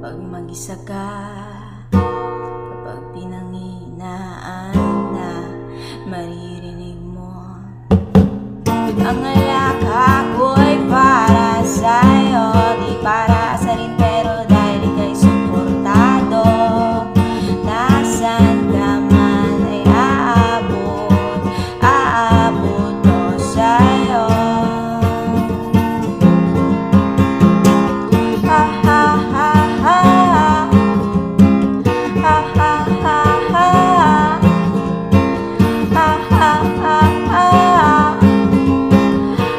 Pag mag-isa ka, kapag pinanghinaan na, maririnig mo ang alak ako'y para sa'yo, di para asarin pero dahil ika'y suportado. Nasaan ka man ay aabot ko sa'yo. Ha ha ha ha, ha ha ha ha,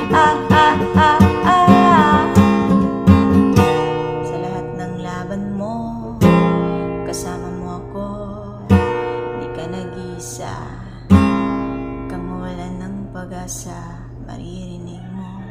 ha ha ha ha. Sa lahat ng laban mo, kasama mo ako, di ka nag-isa. Kang mawalan ng pag-asa, maririnig mo